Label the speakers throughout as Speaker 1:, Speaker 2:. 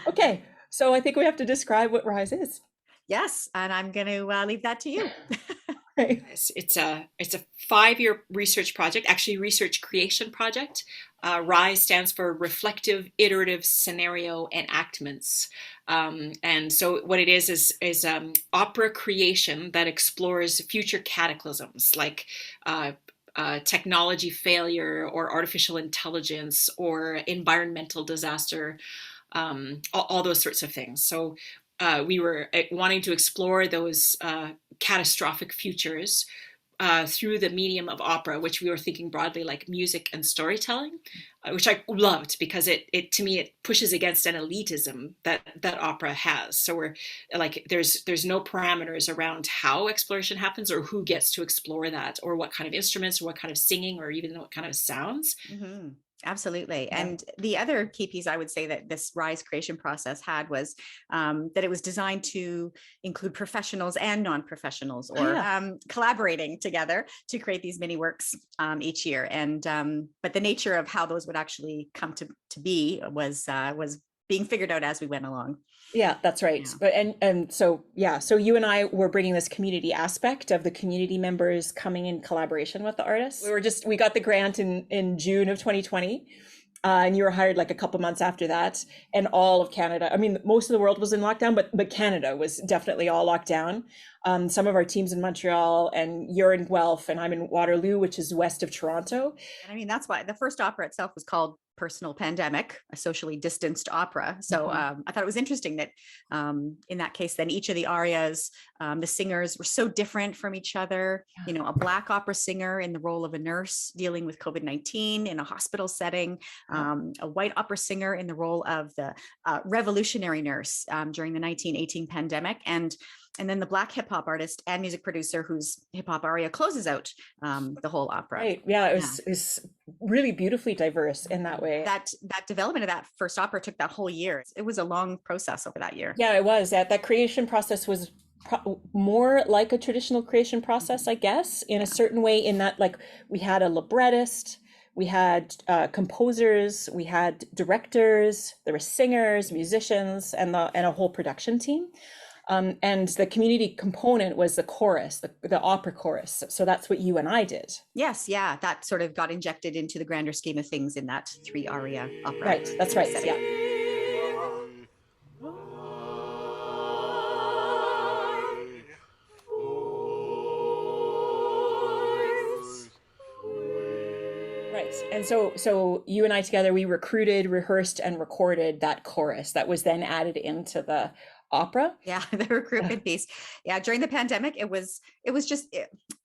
Speaker 1: Okay, so I think we have to describe what RISE is.
Speaker 2: Yes, and I'm going to leave that to you.
Speaker 1: Right.
Speaker 3: It's a 5-year research project, actually research creation project. RISE stands for Reflective Iterative Scenario Enactments, and so what it is opera creation that explores future cataclysms like technology failure or artificial intelligence or environmental disaster, all those sorts of things. So we were wanting to explore those catastrophic futures through the medium of opera, which we were thinking broadly like music and storytelling, which I loved because it to me it pushes against an elitism that opera has. So we're like there's no parameters around how exploration happens or who gets to explore that or what kind of instruments or what kind of singing or even what kind of sounds.
Speaker 2: hmm Absolutely.
Speaker 1: Yeah.
Speaker 2: And the other key piece I would say that this RISE creation process had was that it was designed to include professionals and non-professionals
Speaker 1: Oh
Speaker 2: or
Speaker 1: yeah.
Speaker 2: collaborating together to create these mini works each year. And but the nature of how those would actually come to be was being figured out as we went along.
Speaker 1: Yeah, that's right.
Speaker 2: Yeah.
Speaker 1: But and so yeah, so you and I were bringing this community aspect of the community members coming in collaboration with the artists. We got the grant in June of 2020. And you were hired like a couple months after that, and all of Canada. I mean, most of the world was in lockdown, but Canada was definitely all locked down. Some of our teams in Montreal, and you're in Guelph, and I'm in Waterloo, which is west of Toronto.
Speaker 2: And I mean, that's why the first opera itself was called Personal Pandemic, a socially distanced opera. So I thought it was interesting that in that case, then each of the arias, the singers were so different from each other. You know, a Black opera singer in the role of a nurse dealing with COVID-19 in a hospital setting, a white opera singer in the role of the revolutionary nurse during the 1918 pandemic. And then the Black hip hop artist and music producer whose hip hop aria closes out the whole opera.
Speaker 1: Right. Yeah,
Speaker 2: Yeah.
Speaker 1: it was really beautifully diverse in that way.
Speaker 2: That development of that first opera took that whole year. It was a long process over that year.
Speaker 1: Yeah, it was. That creation process was more like a traditional creation process, I guess, in a
Speaker 2: Yeah.
Speaker 1: certain way, in that like we had a librettist, we had composers, we had directors, there were singers, musicians, and a whole production team. And the community component was the chorus, the opera chorus. So that's what you and I did.
Speaker 2: Yes, yeah, that sort of got injected into the grander scheme of things in that three aria opera
Speaker 1: Right. That's right.
Speaker 2: setting.
Speaker 1: Yeah. Right. And so you and I together, we recruited, rehearsed, and recorded that chorus that was then added into the opera.
Speaker 2: Yeah, the recruitment piece. Yeah, during the pandemic, it was just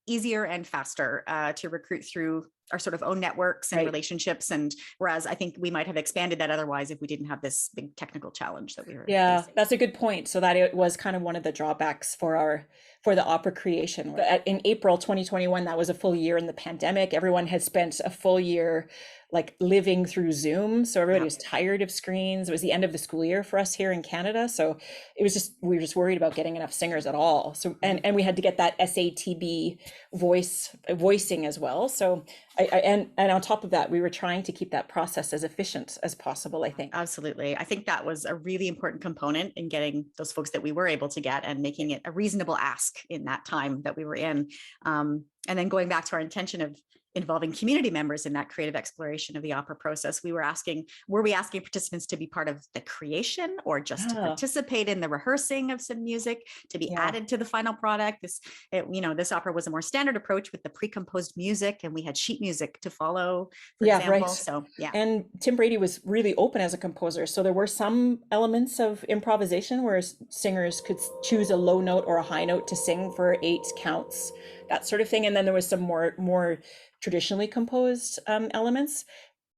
Speaker 2: easier and faster to recruit through our sort of own networks and
Speaker 1: Right.
Speaker 2: relationships. And whereas I think we might have expanded that otherwise if we didn't have this big technical challenge that we were
Speaker 1: Yeah,
Speaker 2: facing.
Speaker 1: that's a good point. So that it was kind of one of the drawbacks for the opera creation. In April 2021, that was a full year in the pandemic. Everyone had spent a full year like living through Zoom. So everybody
Speaker 2: Yeah.
Speaker 1: was tired of screens. It was the end of the school year for us here in Canada. So it was just we were just worried about getting enough singers at all. So and we had to get that SATB voicing as well. So and on top of that, we were trying to keep that process as efficient as possible, I think.
Speaker 2: Absolutely. I think that was a really important component in getting those folks that we were able to get and making it a reasonable ask in that time that we were in. And then going back to our intention of involving community members in that creative exploration of the opera process, were we asking participants to be part of the creation or just to
Speaker 1: Ah,
Speaker 2: participate in the rehearsing of some music to be
Speaker 1: yeah.
Speaker 2: added to the final product? This opera was a more standard approach with the pre-composed music, and we had sheet music to follow, for
Speaker 1: Yeah,
Speaker 2: example.
Speaker 1: right.
Speaker 2: So yeah.
Speaker 1: And Tim Brady was really open as a composer. So there were some elements of improvisation where singers could choose a low note or a high note to sing for 8 counts, that sort of thing. And then there was some more traditionally composed elements.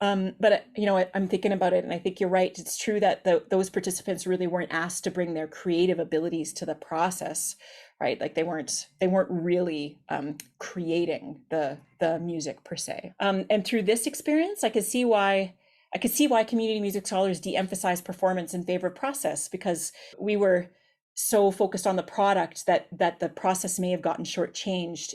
Speaker 1: But I'm thinking about it, and I think you're right. It's true that those participants really weren't asked to bring their creative abilities to the process, right? Like they weren't really creating the music per se. And through this experience, I could see why community music scholars de-emphasize performance in favor of process, because we were so focused on the product that the process may have gotten shortchanged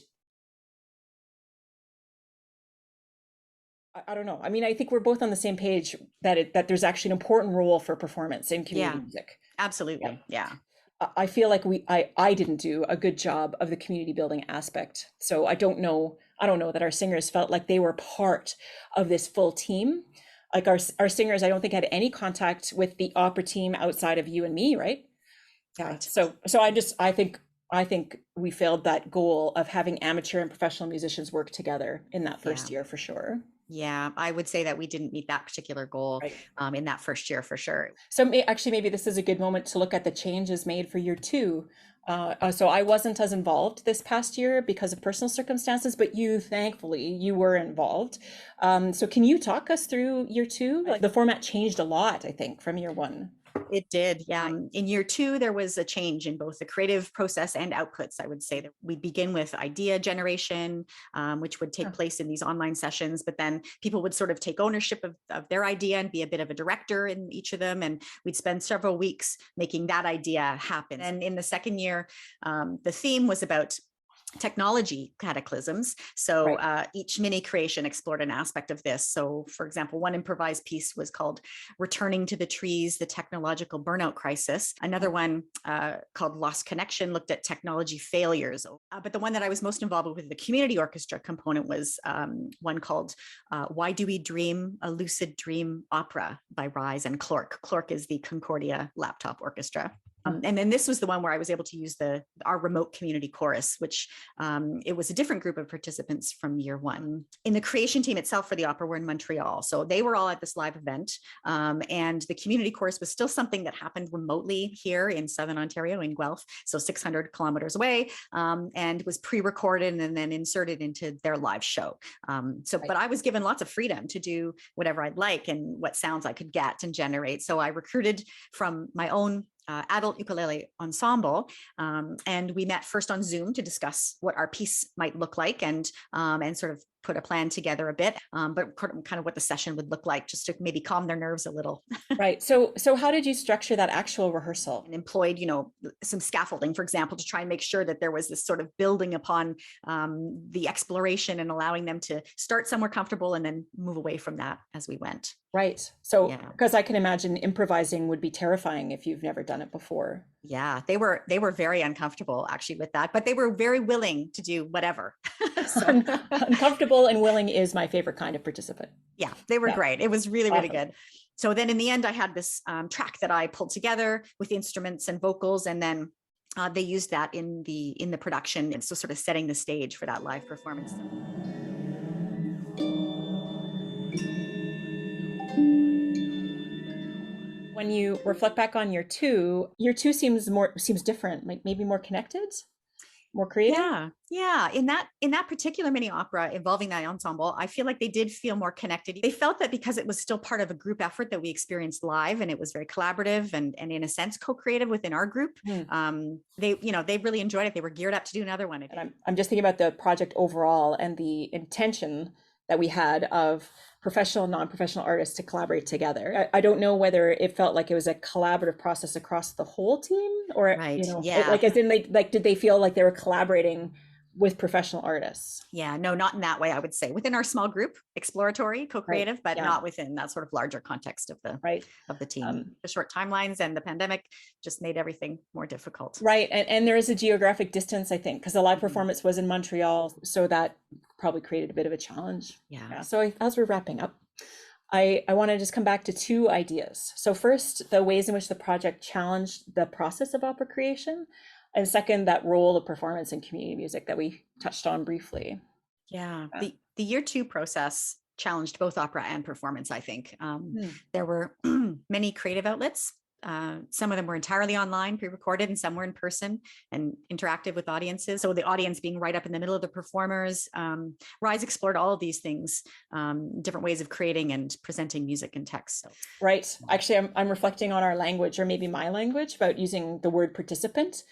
Speaker 1: I don't know. I mean, I think we're both on the same page that there's actually an important role for performance in community
Speaker 2: Yeah,
Speaker 1: music. Yeah.
Speaker 2: absolutely. Yeah.
Speaker 1: I feel like I didn't do a good job of the community building aspect. So I don't know that our singers felt like they were part of this full team. Like our singers, I don't think had any contact with the opera team outside of you and me, right? Yeah.
Speaker 2: Right.
Speaker 1: So I think we failed that goal of having amateur and professional musicians work together in that
Speaker 2: Yeah.
Speaker 1: first year for sure.
Speaker 2: Yeah. I would say that we didn't meet that particular goal
Speaker 1: Right.
Speaker 2: in that first year for sure.
Speaker 1: So actually, maybe this is a good moment to look at the changes made for year two. So I wasn't as involved this past year because of personal circumstances, but thankfully, you were involved. So can you talk us through year two? Like the format changed a lot, I think, from year one.
Speaker 2: It did. Yeah. In year two, there was a change in both the creative process and outputs. I would say that we begin with idea generation, which would take place in these online sessions, but then people would sort of take ownership of their idea and be a bit of a director in each of them. And we'd spend several weeks making that idea happen. And in the second year, the theme was about technology cataclysms. So each mini creation explored an aspect of this. So for example, one improvised piece was called Returning to the Trees, the Technological Burnout Crisis. Another one called Lost Connection looked at technology failures. But the one that I was most involved with the community orchestra component was one called Why Do We Dream? A Lucid Dream Opera by Rise and Clork. Clork is the Concordia laptop orchestra. And then this was the one where I was able to use our remote community chorus, which it was a different group of participants from year one. In the creation team itself for the opera, we're in Montreal. So they were all at this live event. And the community chorus was still something that happened remotely here in Southern Ontario in Guelph, so 600 kilometers away, and was pre-recorded and then inserted into their live show. But I was given lots of freedom to do whatever I'd like and what sounds I could get and generate. So I recruited from my own adult ukulele ensemble. And we met first on Zoom to discuss what our piece might look like and sort of put a plan together a bit, but kind of what the session would look like, just to maybe calm their nerves a little.
Speaker 1: Right. So how did you structure that actual rehearsal?
Speaker 2: And employed, some scaffolding, for example, to try and make sure that there was this sort of building upon the exploration and allowing them to start somewhere comfortable and then move away from that as we went.
Speaker 1: Right. So, because I can imagine improvising would be terrifying if you've never done it before.
Speaker 2: Yeah, they were very uncomfortable actually with that, but they were very willing to do whatever.
Speaker 1: So. Uncomfortable and willing is my favorite kind of participant.
Speaker 2: Yeah, they were great. It was really, really good. So then in the end, I had this track that I pulled together with instruments and vocals, and then they used that in the production, and so sort of setting the stage for that live performance.
Speaker 1: When you reflect back on year two seems different, like maybe more connected, more creative.
Speaker 2: Yeah. In that particular mini opera involving that ensemble, I feel like they did feel more connected. They felt that because it was still part of a group effort that we experienced live, and it was very collaborative and in a sense co-creative within our group. They really enjoyed it. They were geared up to do another one.
Speaker 1: And I'm just thinking about the project overall and the intention that we had of professional and non-professional artists to collaborate together. I don't know whether it felt like it was a collaborative process across the whole team, or like as in did they feel like they were collaborating with professional artists?
Speaker 2: Yeah, no, not in that way. I would say within our small group, exploratory, co-creative, but not within that sort of larger context of the team. The short timelines and the pandemic just made everything more difficult.
Speaker 1: Right, and there is a geographic distance, I think, because the live performance was in Montreal, so that probably created a bit of a challenge. Yeah. So as we're wrapping up, I want to just come back to two ideas. So first, the ways in which the project challenged the process of opera creation, and second, that role of performance in community music that we touched on briefly.
Speaker 2: Yeah, the year two process challenged both opera and performance, I think. There were many creative outlets. Some of them were entirely online, pre-recorded, and some were in person and interactive with audiences. So the audience being right up in the middle of the performers. Rise explored all of these things, different ways of creating and presenting music and text. So.
Speaker 1: Right. Actually, I'm reflecting on our language, or maybe my language, about using the word participant.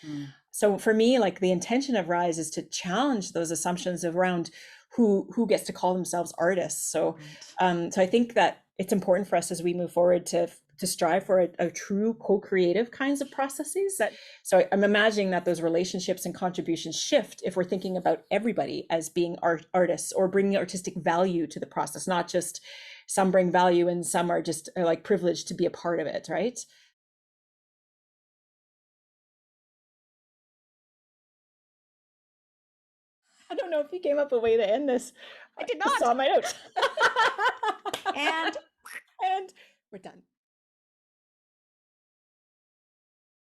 Speaker 1: So for me, like the intention of Rise is to challenge those assumptions around who gets to call themselves artists. So, so I think that it's important for us as we move forward to to strive for a true co-creative kinds of processes. So I'm imagining that those relationships and contributions shift if we're thinking about everybody as being artists or bringing artistic value to the process, not just some bring value and some are just like privileged to be a part of it, right? I don't know if you came up with a way to end this.
Speaker 2: I did
Speaker 1: I
Speaker 2: not.
Speaker 1: saw my notes.
Speaker 2: And